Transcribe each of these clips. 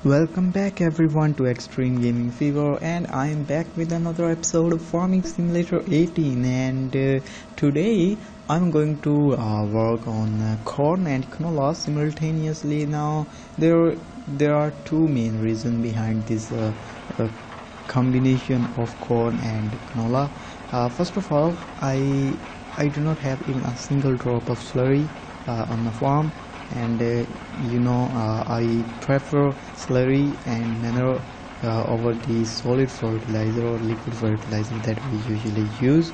Welcome back everyone to Extreme Gaming Fever, and I am back with another episode of Farming Simulator 18. And today I'm going to work on corn and canola simultaneously. Now there are two main reasons behind this combination of corn and canola. First of all, I do not have even a single drop of slurry on the farm, and I prefer slurry and manure over the solid fertilizer or liquid fertilizer that we usually use.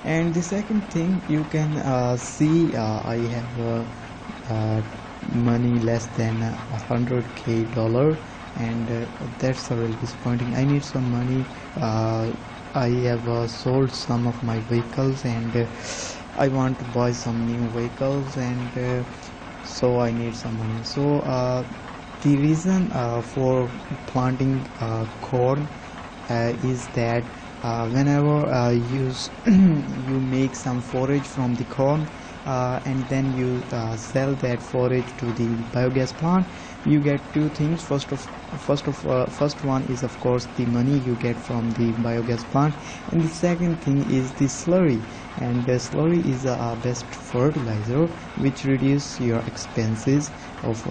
And the second thing, you can see I have money less than $100,000, and that's really disappointing. I need some money. I have sold some of my vehicles, and I want to buy some new vehicles, and so I need some money. So the reason for planting corn is that whenever you make some forage from the corn, and then you sell that forage to the biogas plant, you get two things. First one is of course the money you get from the biogas plant, and the second thing is the slurry. And the slurry is a best fertilizer which reduce your expenses of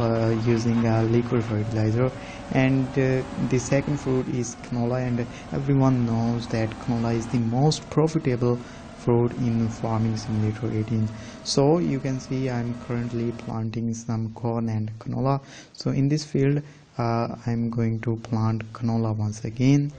using liquid fertilizer. And the second fruit is canola, and everyone knows that canola is the most profitable fruit in Farming Simulator 18. So you can see I'm currently planting some corn and canola. So in this field I'm going to plant canola once again.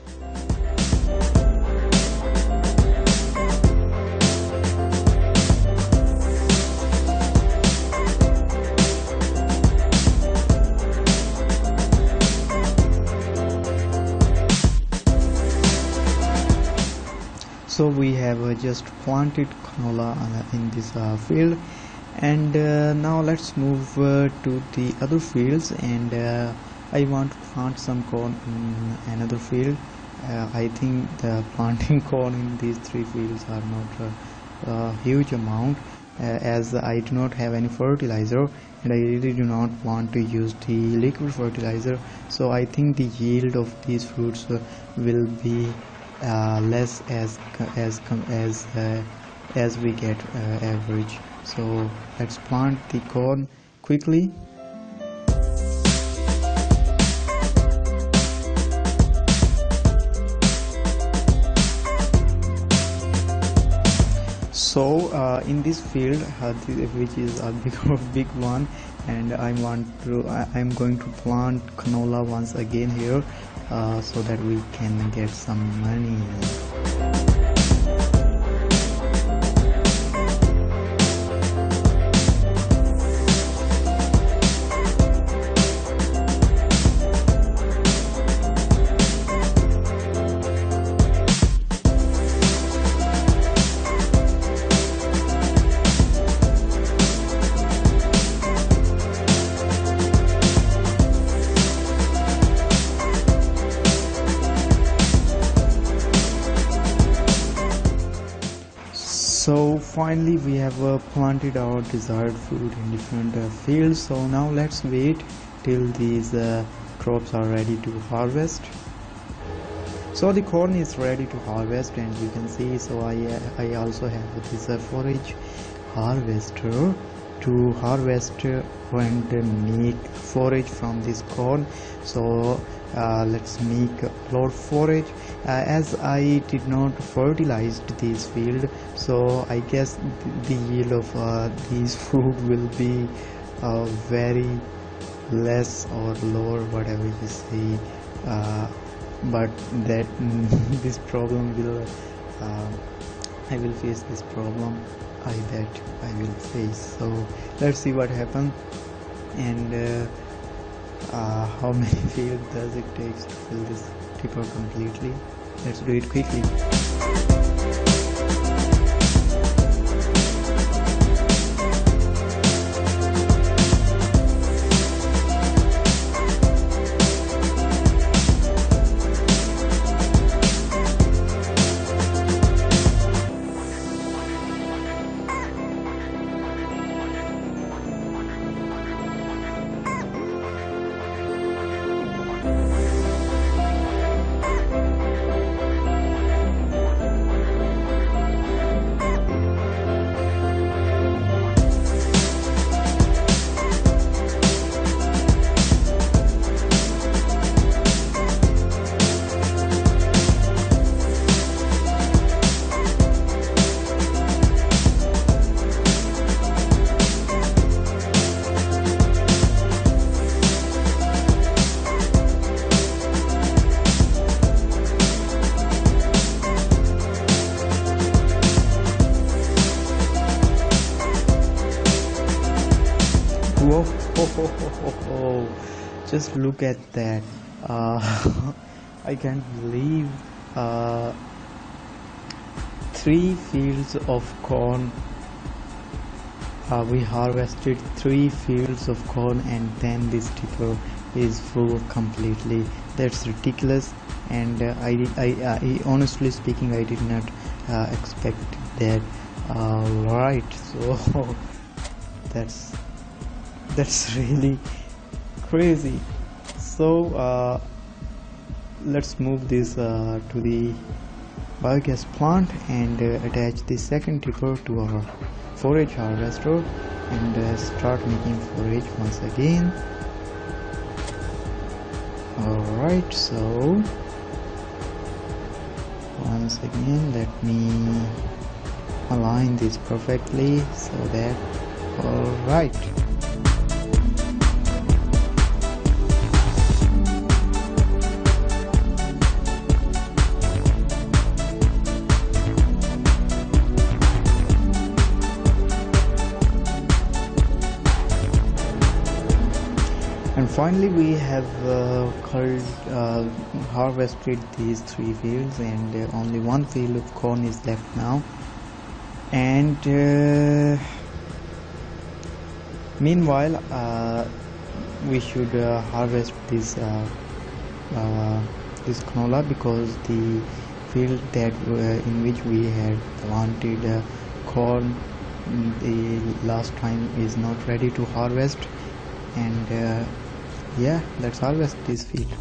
So we have just planted canola in this field, and now let's move to the other fields, and I want to plant some corn in another field. I think the planting corn in these three fields are not a huge amount, as I do not have any fertilizer, and I really do not want to use the liquid fertilizer. So I think the yield of these fruits will be less as we get average. So let's plant the corn quickly. So in this field, which is a big one, and I'm going to plant canola once again here, so that we can get some money. So finally we have planted our desired fruit in different fields. So now let's wait till these crops are ready to harvest. So the corn is ready to harvest, and you can see, so I also have this forage harvester to harvest and make forage from this corn. So let's make a lot forage. As I did not fertilize this field, so I guess the yield of these fruit will be very less or lower, whatever you see, but that this problem will I will face this problem. I bet I will face. So let's see what happens, and how many fields does it take to fill this tipper completely. Let's do it quickly. Whoa, just look at that. I can't believe 3 fields of corn. We harvested 3 fields of corn, and then this tipper is full completely. That's ridiculous. And I honestly speaking, I did not expect that. Right, so that's really crazy. So let's move this to the biogas plant and attach the second tipper to our forage harvester and start making forage once again. Alright, so once again let me align this perfectly so that alright. And finally we have harvested these 3 fields, and only 1 field of corn is left now. And meanwhile we should harvest this canola, because the field that in which we had planted corn the last time is not ready to harvest. And yeah, let's harvest this field.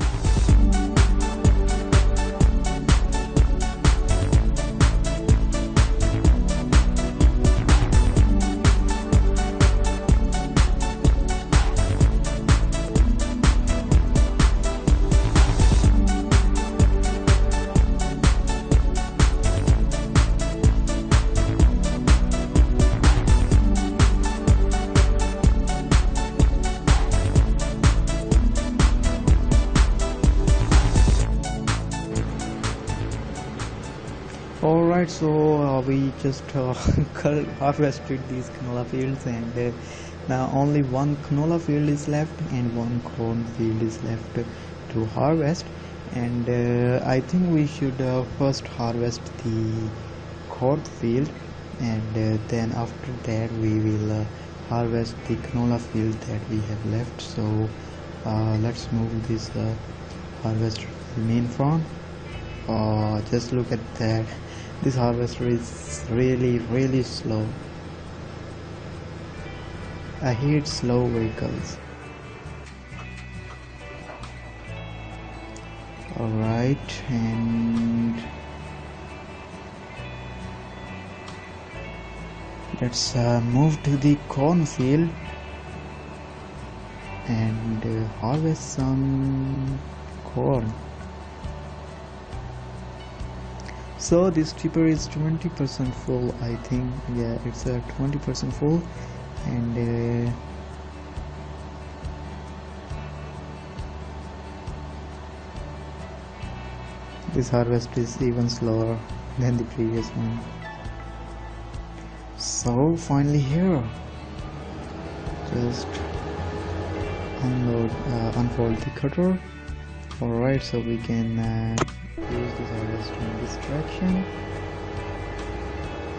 Alright, so we just harvested these canola fields, and now only 1 canola field is left and 1 corn field is left to harvest. And I think we should first harvest the corn field, and then after that we will harvest the canola field that we have left. So let's move this harvester to the main farm. Just look at that. This harvester is really slow. I hate slow vehicles. Alright, and let's move to the cornfield and harvest some corn. So this tipper is 20% full, I think. Yeah, it's 20% full, and this harvest is even slower than the previous one. So finally here, just unfold the cutter. Alright, so we can use this harvester in this direction,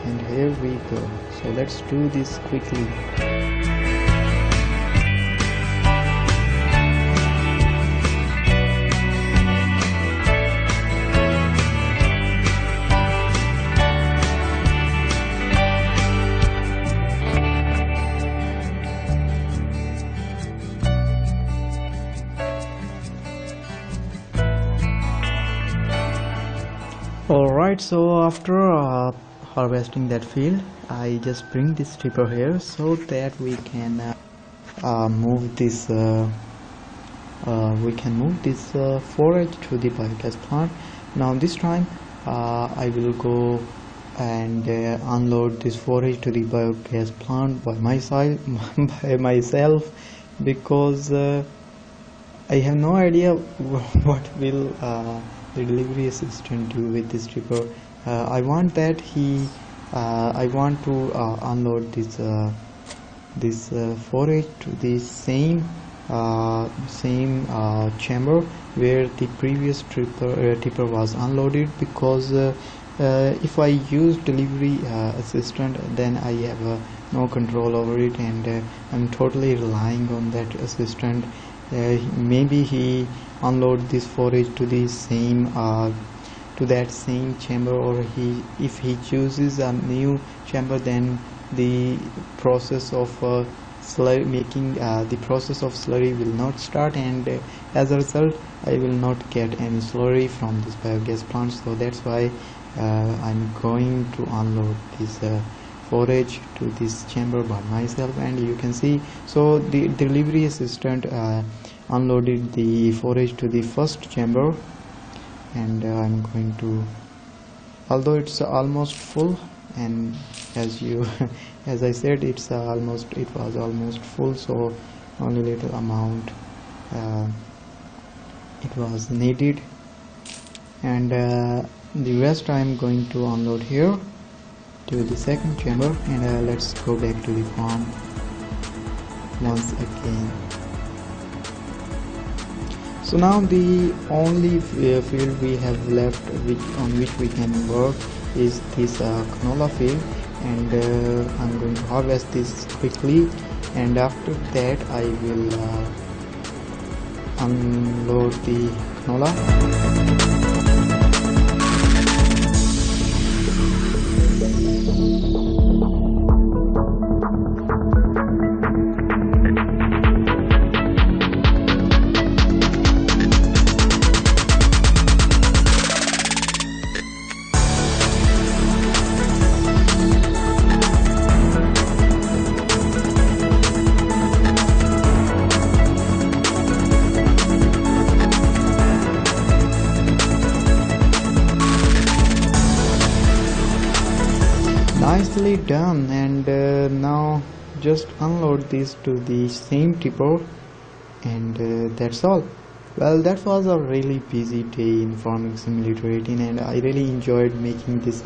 and here we go. So let's do this quickly. Alright, so after harvesting that field, I just bring this tipper here so that we can move this forage to the biogas plant. Now this time I will go and unload this forage to the biogas plant by myself, because I have no idea what will the delivery assistant do with this tipper. I want to unload this this forage to the same chamber where the previous tipper was unloaded, because if I use delivery assistant, then I have no control over it, and I'm totally relying on that assistant. Maybe he unload this forage to the same to that same chamber, or if he chooses a new chamber, then the process of slurry making the process of slurry will not start, and as a result I will not get any slurry from this biogas plant. So that's why I'm going to unload this forage to this chamber by myself. And you can see, so the delivery assistant unloaded the forage to the first chamber, and I'm going to, although it's almost full, and as you as I said, it was almost full, so only little amount it was needed, and the rest I'm going to unload here to the second chamber. And let's go back to the farm once again. So now the only field we have left on which we can work is this canola field, and I'm going to harvest this quickly, and after that I will unload the canola. Nicely done. And now just unload this to the same tipper, and that's all. Well, that was a really busy day in Farming Simulator 18, and I really enjoyed making this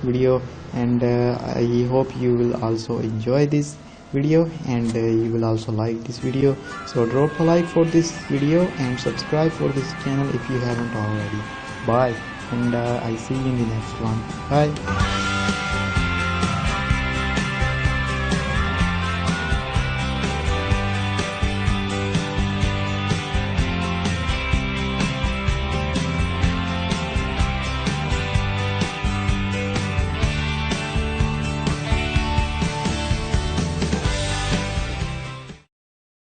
video, and I hope you will also enjoy this video, and you will also like this video. So drop a like for this video and subscribe for this channel if you haven't already. Bye, and I see you in the next one. Bye.